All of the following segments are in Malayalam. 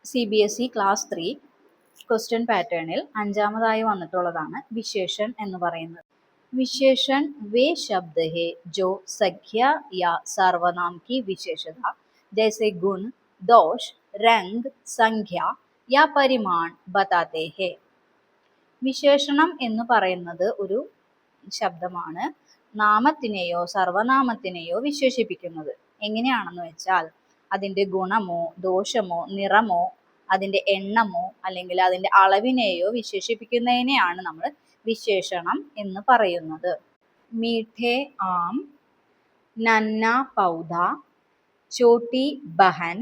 CBSE ക്ലാസ് 3 ക്വസ്റ്റ്യൻ പാറ്റേണിൽ അഞ്ചാമതായി വന്നിട്ടുള്ളതാണ് വിശേഷൻ എന്ന് പറയുന്നത്. विशेषण वे शब्द है जो संख्या या सर्वनाम की विशेषता जैसे गुण, दोष, रंग, संख्या या परिमाण बताते हैं. വിശേഷണം എന്ന് പറയുന്നത് ഒരു ശബ്ദമാണ് നാമത്തിനെയോ സർവനാമത്തിനെയോ വിശേഷിപ്പിക്കുന്നത്. എങ്ങനെയാണെന്ന് വെച്ചാൽ അതിൻ്റെ ഗുണമോ ദോഷമോ നിറമോ അതിൻ്റെ എണ്ണമോ അല്ലെങ്കിൽ അതിൻ്റെ അളവിനെയോ വിശേഷിപ്പിക്കുന്നതിനെയാണ് നമ്മൾ വിശേഷണം എന്ന് പറയുന്നത്. മീഠേ ആം, നന്ന പൗധ, ചോട്ടി ബഹൻ,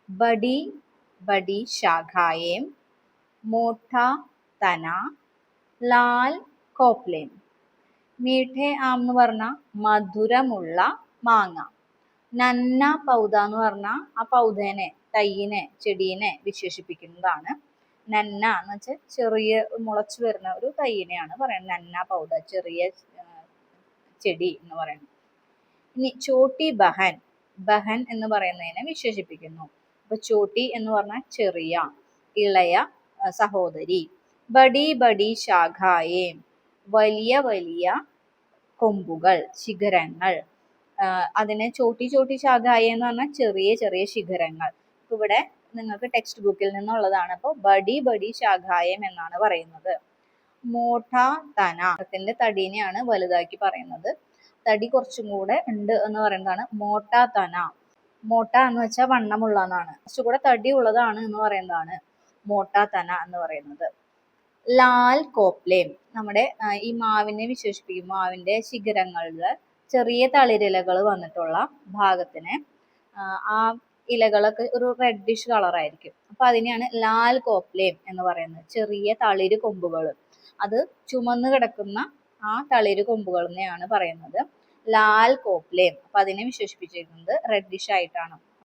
ബഡി ബഡി ശാഖായേം, മോഠ തന, ലാൽ കോപ്ലേം. മീഠേ ആം എന്ന് പറഞ്ഞാൽ മധുരമുള്ള മാങ്ങ. നന്ന പൗധ എന്ന് പറഞ്ഞാൽ ആ പൗധേനെ, തൈയിനെ, ചെടീനെ വിശേഷിപ്പിക്കുന്നതാണ്. നന്ന എന്ന് വെച്ചാൽ ചെറിയ മുളച്ചു വരുന്ന ഒരു തൈയിനെയാണ് പറയുന്നത് നന്ന പൗധ, ചെറിയ ചെടി എന്ന് പറയുന്നത്. ഇനി ചോട്ടി ബഹൻ, ബഹൻ എന്ന് പറയുന്നതിനെ വിശേഷിപ്പിക്കുന്നു. അപ്പൊ ചോട്ടി എന്ന് പറഞ്ഞാൽ ചെറിയ ഇളയ സഹോദരി. ബഡി ബഡി ശാഖായേം, വലിയ വലിയ കൊമ്പുകൾ, ശിഖരങ്ങൾ. അതിനെ ചോട്ടി ചോട്ടി ശാഖായ എന്ന് പറഞ്ഞാൽ ചെറിയ ചെറിയ ശിഖരങ്ങൾ. ഇവിടെ നിങ്ങൾക്ക് ടെക്സ്റ്റ് ബുക്കിൽ നിന്നുള്ളതാണ്. അപ്പോൾ ബഡി ബഡി ശാഖായം എന്നാണ് പറയുന്നത്. മോഠ തന, ത്തിന്റെ തടീനെയാണ് വലുതാക്കി പറയുന്നത്. തടി കുറച്ചും കൂടെ ഉണ്ട് എന്ന് പറയുന്നതാണ് മോട്ട തന. മോട്ട എന്ന് വെച്ചാൽ വണ്ണമുള്ള എന്നാണ്, കുറച്ചുകൂടെ തടി ഉള്ളതാണ് എന്ന് പറയുന്നതാണ് മോട്ട തന എന്ന് പറയുന്നത്. ലാൽ കോപ്ലേം, നമ്മുടെ ഈ മാവിനെ വിശേഷിപ്പിക്കും. മാവിന്റെ ശിഖരങ്ങളിൽ ചെറിയ തളിരിലകൾ വന്നിട്ടുള്ള ഭാഗത്തിന് ആ ഇലകളൊക്കെ ഒരു റെഡിഷ് കളറായിരിക്കും. അപ്പൊ അതിനെയാണ് ലാൽ കോപ്ലേം എന്ന് പറയുന്നത്. ചെറിയ തളിര് കൊമ്പുകൾ, അത് ചുമന്ന് കിടക്കുന്ന ആ തളിര് കൊമ്പുകളെന്നെയാണ് പറയുന്നത് ലാൽ കോപ്ലേം. അപ്പൊ അതിനെ വിശേഷിപ്പിച്ചിരിക്കുന്നത് റെഡിഷ് ആയിട്ടാണ്.